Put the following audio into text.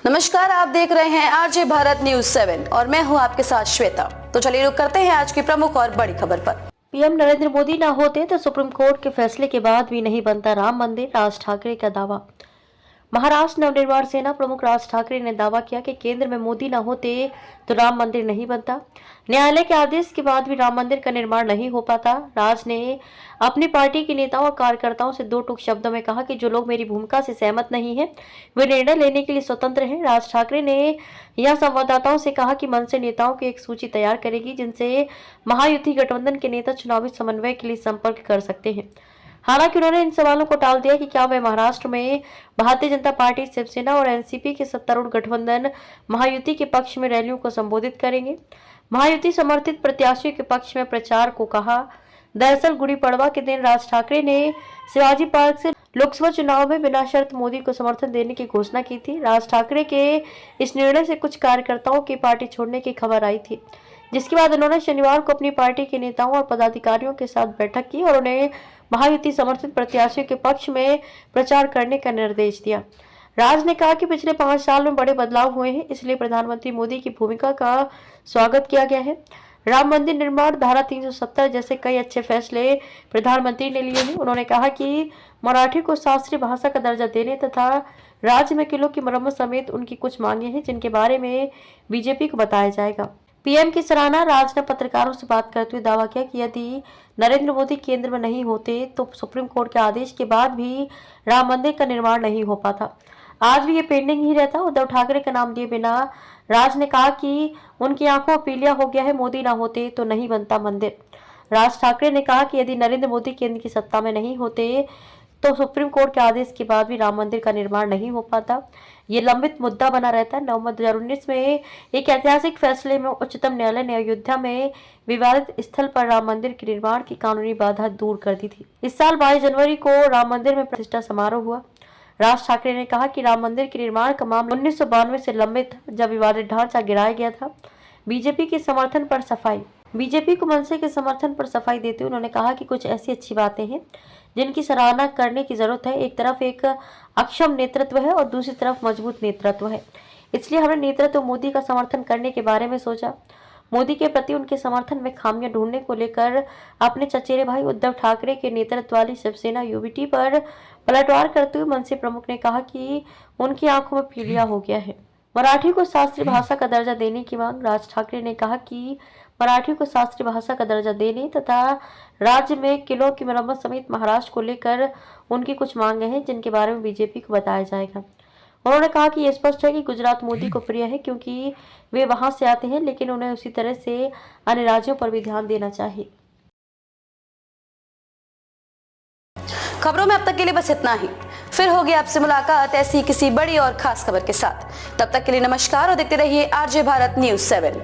नमस्कार, आप देख रहे हैं आरजे भारत न्यूज 7 और मैं हूं आपके साथ श्वेता। तो चलिए रुक करते हैं आज की प्रमुख और बड़ी खबर पर। पीएम नरेंद्र मोदी न होते तो सुप्रीम कोर्ट के फैसले के बाद भी नहीं बनता राम मंदिर, राज ठाकरे का दावा। महाराष्ट्र नवनिर्माण सेना प्रमुख राज ठाकरे ने दावा किया कि केंद्र में मोदी न होते तो राम मंदिर नहीं बनता। न्यायालय के आदेश के बाद भी राम मंदिर का निर्माण नहीं हो पाता। राज ने अपनी पार्टी के नेताओं और कार्यकर्ताओं से दो टूक शब्दों में कहा कि जो लोग मेरी भूमिका से सहमत नहीं हैं, वे निर्णय लेने के लिए स्वतंत्र हैं। राज ठाकरे ने यह संवाददाताओं से कहा कि मनसे नेताओं की एक सूची तैयार करेगी जिनसे महायुति गठबंधन के नेता चुनावी समन्वय के लिए संपर्क कर सकते हैं। हालांकि उन्होंने इन सवालों को टाल दिया कि क्या वे महाराष्ट्र में भारतीय जनता पार्टी, शिवसेना और एनसीपी के सत्तारूढ़ गठबंधन महायुति के पक्ष में रैलियों को संबोधित करेंगे। महायुति समर्थित प्रत्याशियों के पक्ष में प्रचार को कहा। दरअसल गुड़ी पड़वा के दिन राज ठाकरे ने शिवाजी पार्क से लोकसभा चुनाव में बिना शर्त मोदी को समर्थन देने की घोषणा की थी। राज ठाकरे के इस निर्णय से कुछ कार्यकर्ताओं की पार्टी छोड़ने की खबर आई थी, जिसके बाद उन्होंने शनिवार को अपनी पार्टी के नेताओं और पदाधिकारियों के साथ बैठक की और उन्हें महायुति समर्थित प्रत्याशियों के पक्ष में प्रचार करने का निर्देश दिया। राज ने कहा कि पिछले 5 साल में बड़े बदलाव हुए हैं, इसलिए प्रधानमंत्री मोदी की भूमिका का स्वागत किया गया है। राम मंदिर निर्माण, धारा 370 जैसे कई अच्छे फैसले प्रधानमंत्री ने लिए हैं। उन्होंने कहा कि मराठी को शास्त्रीय भाषा का दर्जा देने तथा राज्य में किलों की मरम्मत समेत उनकी कुछ मांगे हैं, जिनके बारे में बीजेपी को बताया जाएगा। पीएम की सराहना। राज ने पत्रकारों से बात करते हुए दावा किया कि यदि नरेंद्र मोदी केंद्र में नहीं होते तो सुप्रीम कोर्ट के आदेश के बाद भी राम मंदिर का निर्माण नहीं हो पाता। आज भी ये पेंडिंग ही रहता। उद्धव ठाकरे का नाम लिए बिना राज ने कहा कि उनकी आंखों में पीलिया हो गया है, मोदी ना होते तो नहीं बनता मंदिर। राज ठाकरे ने कहा कि यदि नरेंद्र मोदी केंद्र की सत्ता में नहीं होते तो सुप्रीम कोर्ट के आदेश के बाद भी राम मंदिर का निर्माण नहीं हो पाता। ये लंबित मुद्दा बना रहता है। नवंबर 2019 में एक ऐतिहासिक फैसले में उच्चतम न्यायालय ने अयोध्या में विवादित स्थल पर राम मंदिर के निर्माण की कानूनी बाधा दूर कर दी थी। इस साल 22 जनवरी को राम मंदिर में प्रतिष्ठा समारोह हुआ। राज ठाकरे ने कहा कि राम मंदिर के निर्माण का मामला 1992 से लंबित था, जब विवादित ढांचा गिराया गया था। बीजेपी के समर्थन पर सफाई। बीजेपी को मनसे के समर्थन पर सफाई देते हुए उन्होंने कहा कि कुछ ऐसी अच्छी बातें हैं जिनकी सराहना करने की जरूरत है। एक तरफ एक अक्षम नेतृत्व है और दूसरी तरफ मजबूत नेतृत्व है, इसलिए हमने नेतृत्व मोदी का समर्थन करने के बारे में सोचा। मोदी के प्रति उनके समर्थन में खामियां ढूंढने को लेकर अपने चचेरे भाई उद्धव ठाकरे के नेतृत्व वाली शिवसेना यूबीटी पर पलटवार करते हुए मनसे प्रमुख ने कहा कि उनकी आंखों में पीलिया हो गया है। मराठी को शास्त्रीय भाषा का दर्जा देने की मांग। राज ठाकरे ने कहा कि मराठी को शास्त्रीय भाषा का दर्जा देने तथा राज्य में किलों की मरम्मत समेत महाराष्ट्र को लेकर उनकी कुछ मांगे हैं, जिनके बारे में बीजेपी को बताया जाएगा। उन्होंने कहा कि यह स्पष्ट है कि गुजरात मोदी को प्रिय है क्योंकि वे वहां से आते हैं, लेकिन उन्हें उसी तरह से अन्य राज्यों पर भी ध्यान देना चाहिए। खबरों में अब तक के लिए बस इतना ही। फिर होगी आपसे मुलाकात ऐसी किसी बड़ी और खास खबर के साथ। तब तक के लिए नमस्कार और देखते रहिए आरजे भारत न्यूज 7।